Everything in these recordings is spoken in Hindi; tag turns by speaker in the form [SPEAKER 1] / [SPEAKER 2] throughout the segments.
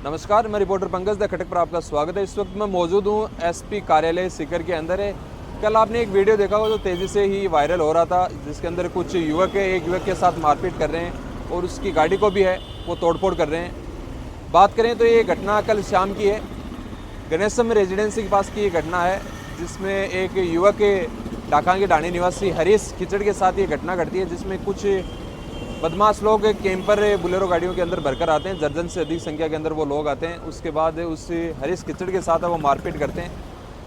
[SPEAKER 1] नमस्कार, मैं रिपोर्टर पंकज द खटक पर आपका स्वागत है। इस वक्त मैं मौजूद हूँ एसपी कार्यालय सीकर के अंदर है। कल आपने एक वीडियो देखा होगा जो तेज़ी से ही वायरल हो रहा था, जिसके अंदर कुछ युवक है, एक युवक के साथ मारपीट कर रहे हैं और उसकी गाड़ी को भी है वो तोड़फोड़ कर रहे हैं। बात करें तो ये घटना कल शाम की है, गणेशम रेजिडेंसी के पास की ये घटना है, जिसमें एक युवक डाकां के डाणी निवासी हरीश खिचड़ के साथ ये घटना घटती है, जिसमें कुछ बदमाश लोग कैंपर बुलेरो गाड़ियों के अंदर भरकर आते हैं। दर्जन से अधिक संख्या के अंदर वो लोग आते हैं। उसके बाद उस हरीश खिचड़ के साथ वो मारपीट करते हैं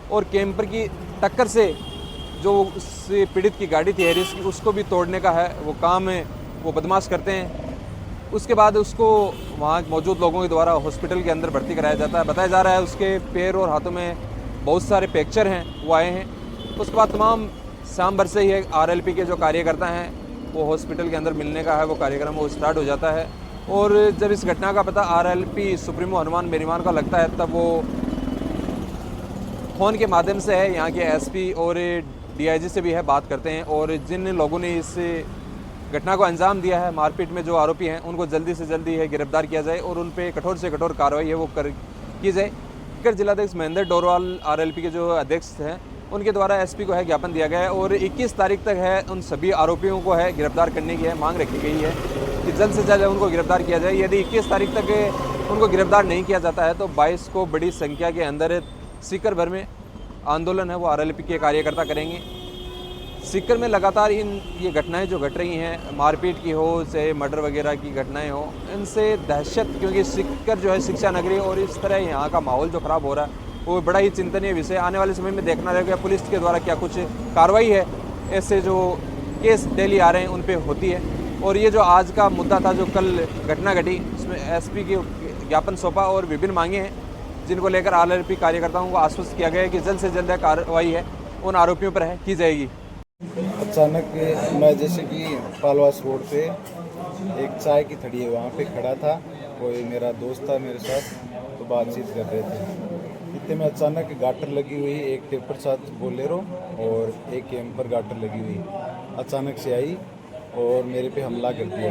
[SPEAKER 1] और कैंपर की टक्कर से जो उस पीड़ित की गाड़ी थी हरीश की, उसको भी तोड़ने का है वो काम वो बदमाश करते हैं। उसके बाद उसको वहाँ मौजूद लोगों के द्वारा हॉस्पिटल के अंदर भर्ती कराया जाता है। बताया जा रहा है उसके पैर और हाथों में बहुत सारे फ्रैक्चर हैं, वो आए हैं। उसके बाद तमाम शाम भर से ही आरएलपी के जो कार्यकर्ता हैं वो हॉस्पिटल के अंदर मिलने का है वो कार्यक्रम वो स्टार्ट हो जाता है। और जब इस घटना का पता आरएलपी सुप्रीमो हनुमान मेरीमान को लगता है, तब वो फ़ोन के माध्यम से है यहाँ के एसपी और डीआईजी से भी है बात करते हैं, और जिन लोगों ने इस घटना को अंजाम दिया है, मारपीट में जो आरोपी हैं, उनको जल्दी से जल्दी है गिरफ्तार किया जाए और उन पर कठोर से कठोर कार्रवाई है वो की जाए। सीकर जिलाध्यक्ष महेंद्र डोरवाल आरएलपी के जो अध्यक्ष हैं, उनके द्वारा एसपी को है ज्ञापन दिया गया है और 21 तारीख तक है उन सभी आरोपियों को है गिरफ्तार करने की है मांग रखी गई है कि जल्द से जल्द उनको गिरफ्तार किया जाए। यदि 21 तारीख तक उनको गिरफ्तार नहीं किया जाता है तो 22 को बड़ी संख्या के अंदर सीकर भर में आंदोलन है वो आरएलपी के कार्यकर्ता करेंगे। सीकर में लगातार ये घटनाएं जो घट रही हैं, मारपीट की हो चाहे मर्डर वगैरह की घटनाएं हो, इनसे दहशत, क्योंकि सीकर जो है शिक्षा नगरी और इस तरह यहाँ का माहौल जो ख़राब हो रहा है वो बड़ा ही चिंतनीय विषय। आने वाले समय में देखना रहेगा पुलिस के द्वारा क्या कुछ कार्रवाई है, ऐसे जो केस डेली आ रहे हैं उन पे होती है। और ये जो आज का मुद्दा था जो कल घटना घटी, उसमें एसपी के ज्ञापन सौंपा और विभिन्न मांगे हैं जिनको लेकर आरएलपी कार्यकर्ताओं को आश्वस्त किया गया है कि जल्द से जल्द कार्रवाई है उन आरोपियों पर है की जाएगी।
[SPEAKER 2] अचानक मैं जैसे कि पालवास रोड पे एक चाय की थड़ी है वहाँ पे खड़ा था, कोई मेरा दोस्त था मेरे साथ, तो बातचीत कर रहे थे। इतने में अचानक गाटर लगी हुई, एक टेपर साथ बोलेरो और एक कैंपर गाटर लगी हुई अचानक से आई और मेरे पे हमला कर दिया।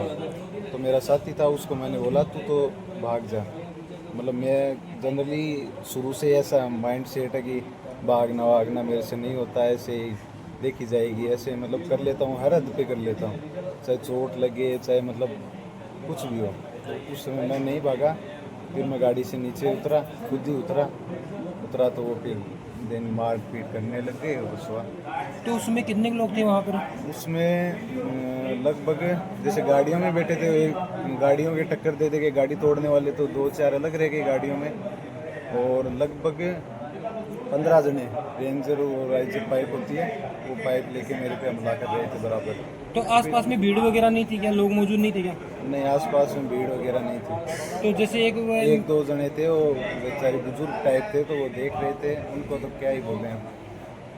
[SPEAKER 2] तो मेरा साथी था, उसको मैंने बोला तू तो भाग जा। मतलब मैं जनरली शुरू से ऐसा माइंड सेट है कि भागना मेरे से नहीं होता है, ऐसे ही देखी जाएगी, ऐसे मतलब कर लेता हूँ, हर हद पे कर लेता हूँ, चाहे चोट लगे चाहे मतलब कुछ भी हो। तो उस समय मैं नहीं भागा, फिर मैं गाड़ी से नीचे उतरा, खुद ही उतरा तो वो फिर देन मार पीट करने लग गए।
[SPEAKER 3] तो उसमें कितने लोग थे वहाँ पर?
[SPEAKER 2] उसमें लगभग जैसे गाड़ियों में बैठे थे, गाड़ियों के टक्कर दे दे के गाड़ी तोड़ने वाले तो 2-4 अलग रह गए गाड़ियों में, और लगभग 15 जने रेंजर और राइजर पाइप होती है वो पाइप लेके मेरे पे हमला कर रहे थे बराबर।
[SPEAKER 3] तो आसपास में भीड़ वगैरह नहीं थी क्या? लोग मौजूद नहीं थे क्या?
[SPEAKER 2] नहीं, आसपास में भीड़ वगैरह नहीं थी।
[SPEAKER 3] तो जैसे
[SPEAKER 2] एक दो जने थे, वो बेचारे बुजुर्ग टाइप थे, तो वो देख रहे थे, उनको तो क्या ही बोल रहे हैं,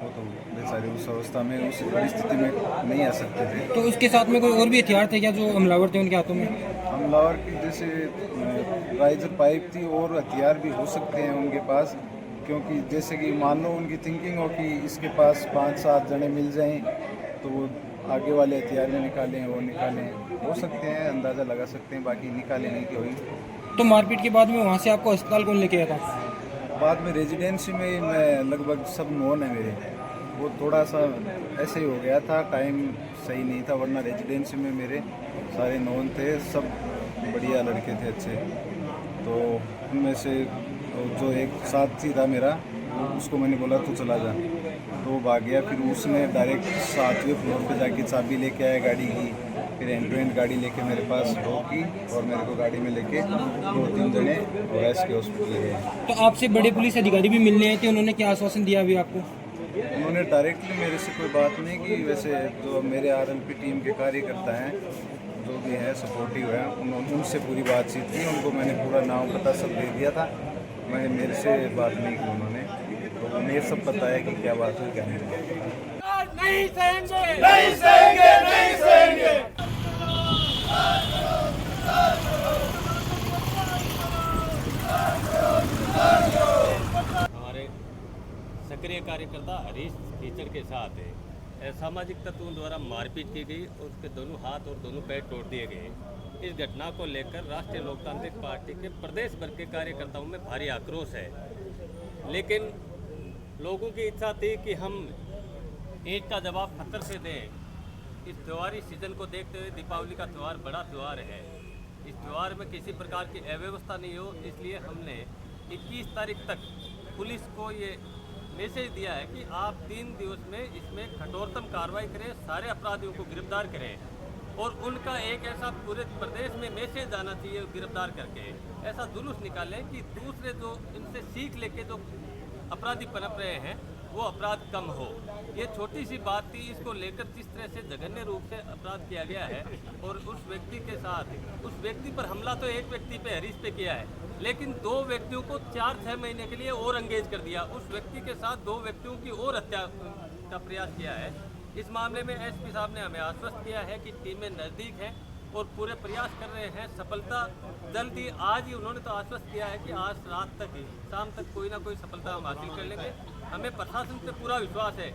[SPEAKER 2] वो तो बेचारे उस अवस्था में उस परिस्थिति में नहीं आ सकते थे।
[SPEAKER 3] तो उसके साथ में कोई और भी हथियार थे क्या जो हमलावर थे उनके हाथों में?
[SPEAKER 2] हमलावर की जैसे राइजर पाइप थी और हथियार भी हो सकते हैं उनके पास, क्योंकि जैसे कि मान लो उनकी थिंकिंग हो कि इसके पास 5-7 जने मिल जाएं तो वो आगे वाले हथियार में निकालें, वो निकालें, हो सकते हैं, अंदाज़ा लगा सकते हैं, बाकी निकाले नहीं कि हुई।
[SPEAKER 3] तो मारपीट के बाद में वहाँ से आपको अस्पताल कौन लेके आया था?
[SPEAKER 2] बाद में रेजिडेंसी में मैं लगभग सब नोन है मेरे, वो थोड़ा सा ऐसे ही हो गया था, टाइम सही नहीं था, वरना रेजिडेंसी में मेरे सारे नोन थे, सब बढ़िया लड़के थे अच्छे। तो उनमें से जो एक साथी था मेरा, उसको मैंने बोला तू चला जा, तो वो भाग गया। फिर उसने डायरेक्ट 7वें फ्लोर पे जाके चाबी लेके आया गाड़ी की, फिर एंड टू एंड गाड़ी लेके मेरे पास रोकी और मेरे को गाड़ी में लेके 2-3 जने और एसके हॉस्पिटल ले गए।
[SPEAKER 3] तो आपसे बड़े पुलिस अधिकारी भी मिलने आए थे, उन्होंने क्या आश्वासन दिया अभी आपको?
[SPEAKER 2] उन्होंने डायरेक्टली मेरे से कोई बात नहीं की, वैसे जो मेरे आरएलपी टीम के कार्यकर्ता हैं जो भी है सपोर्टिव है, उनसे पूरी बातचीत की, उनको मैंने पूरा नाम पता सब दे दिया था, मैं मेरे से बात नहीं की उन्होंने, तो उन्हें ये सब पता है कि क्या बात हुई क्या नहीं।
[SPEAKER 4] नहीं सहेंगे, नहीं सहेंगे, नहीं सहेंगे।
[SPEAKER 5] हमारे सक्रिय कार्यकर्ता हरीश खिचड़ के साथ असामाजिक तत्वों द्वारा मारपीट की गई और उसके दोनों हाथ और दोनों पैर तोड़ दिए गए। इस घटना को लेकर राष्ट्रीय लोकतांत्रिक पार्टी के प्रदेश भर के कार्यकर्ताओं में भारी आक्रोश है। लेकिन लोगों की इच्छा थी कि हम ईंट का जवाब पत्थर से दें। इस त्योहारी सीजन को देखते हुए दीपावली का त्यौहार बड़ा त्यौहार है, इस त्यौहार में किसी प्रकार की अव्यवस्था नहीं हो, इसलिए हमने 21 तारीख तक पुलिस को ये मैसेज दिया है कि आप 3 दिवस में इसमें कठोरतम कार्रवाई करें, सारे अपराधियों को गिरफ्तार करें और उनका एक ऐसा पूरे प्रदेश में मैसेज आना चाहिए गिरफ्तार करके ऐसा जुलूस निकालें कि दूसरे जो इनसे सीख लेके जो अपराधी पनप रहे हैं वो अपराध कम हो। ये छोटी सी बात थी, इसको लेकर जिस तरह से जघन्य रूप से अपराध किया गया है और उस व्यक्ति के साथ उस व्यक्ति पर हमला तो एक व्यक्ति पे हरीश पे किया है, लेकिन 2 व्यक्तियों को 4-6 महीने के लिए और एंगेज कर दिया। उस व्यक्ति के साथ 2 व्यक्तियों की और हत्या का प्रयास किया है। इस मामले में एसपी साहब ने हमें आश्वस्त किया है कि टीमें नज़दीक हैं और पूरे प्रयास कर रहे हैं, सफलता जल्दी आज ही उन्होंने तो आश्वस्त किया है कि आज रात तक ही शाम तक कोई ना कोई सफलता हम हासिल कर लेंगे। हमें प्रशासन पे पूरा विश्वास है,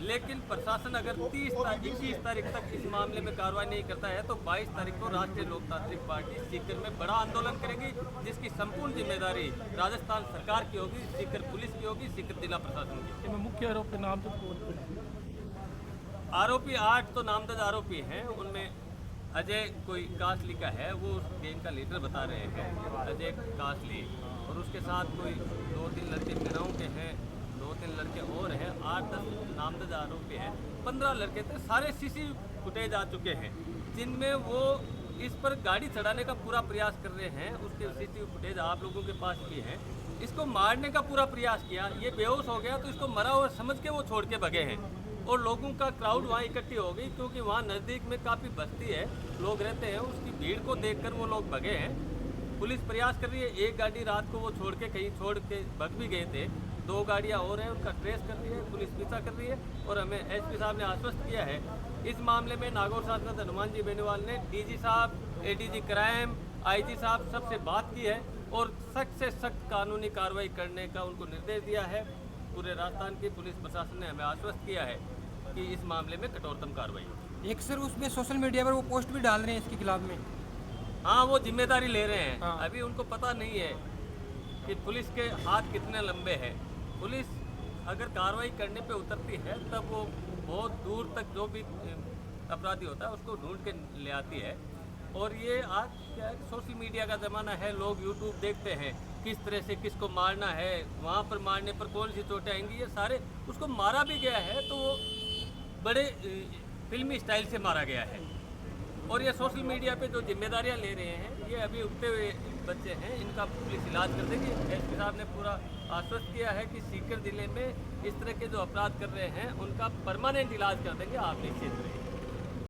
[SPEAKER 5] लेकिन प्रशासन अगर 21 तारीख तक इस मामले में कार्रवाई नहीं करता है तो 22 तारीख को राष्ट्रीय लोकतांत्रिक पार्टी सीकर में बड़ा आंदोलन करेगी, जिसकी संपूर्ण जिम्मेदारी राजस्थान सरकार की होगी, सीकर पुलिस की होगी, सीकर जिला प्रशासन की।
[SPEAKER 4] मुख्य आरोप के नाम
[SPEAKER 5] आरोपी 8 तो नामजद आरोपी हैं, उनमें अजय कोई कासली का है, वो उस गैंग का लीडर बता रहे हैं, अजय कासली, और उसके साथ कोई 2-3 लड़के बिनाऊ के हैं, 2-3 लड़के और हैं, 8-10 नामजद आरोपी हैं, 15 लड़के थे। सारे सीसी फुटेज आ चुके हैं जिनमें वो इस पर गाड़ी चढ़ाने का पूरा प्रयास कर रहे हैं। उसके सीसी फुटेज आप लोगों के पास भी है। इसको मारने का पूरा प्रयास किया, ये बेहोश हो गया तो इसको मरा हुआ समझ के वो छोड़ के भगे हैं और लोगों का क्राउड वहाँ इकट्ठी हो गई, क्योंकि वहाँ नज़दीक में काफ़ी बस्ती है, लोग रहते हैं, उसकी भीड़ को देखकर वो लोग भगे हैं। पुलिस प्रयास कर रही है, एक गाड़ी रात को वो छोड़ के कहीं छोड़ के भग भी गए थे, 2 गाड़ियाँ और हैं, उनका ट्रेस कर रही है, पुलिस पीछा कर रही है और हमें एसपी साहब ने आश्वस्त किया है। इस मामले में नागौर सांसद हनुमान जी बेनीवाल ने डीजी साहब, एडीजी क्राइम, आईजी साहब सबसे बात की है और सख्त से सख्त कानूनी कार्रवाई करने का उनको निर्देश दिया है। पूरे राजस्थान की पुलिस प्रशासन ने हमें आश्वस्त किया है कि इस मामले में कठोरतम कार्रवाई हो।
[SPEAKER 3] एक सर उसमें सोशल मीडिया पर वो पोस्ट भी डाल रहे हैं इसके खिलाफ में।
[SPEAKER 5] हाँ, वो जिम्मेदारी ले रहे हैं।
[SPEAKER 3] हाँ।
[SPEAKER 5] अभी उनको पता नहीं है कि पुलिस के हाथ कितने लंबे हैं। पुलिस अगर कार्रवाई करने पे उतरती है तब वो बहुत दूर तक जो भी अपराधी होता है उसको ढूंढ के ले आती है। और ये आज क्या है, सोशल मीडिया का ज़माना है, लोग यूट्यूब देखते हैं किस तरह से किसको मारना है, वहाँ पर मारने पर कौन सी चोटें आएंगी, ये सारे उसको मारा भी गया है तो वो बड़े फिल्मी स्टाइल से मारा गया है। और ये सोशल मीडिया पे जो जिम्मेदारियां ले रहे हैं ये अभी उगते हुए बच्चे हैं, इनका पुलिस इलाज कर देगी। एसपी साहब ने पूरा आश्वस्त किया है कि सीकर जिले में इस तरह के जो अपराध कर रहे हैं उनका परमानेंट इलाज कर देंगे, आप निश्चित रहिए।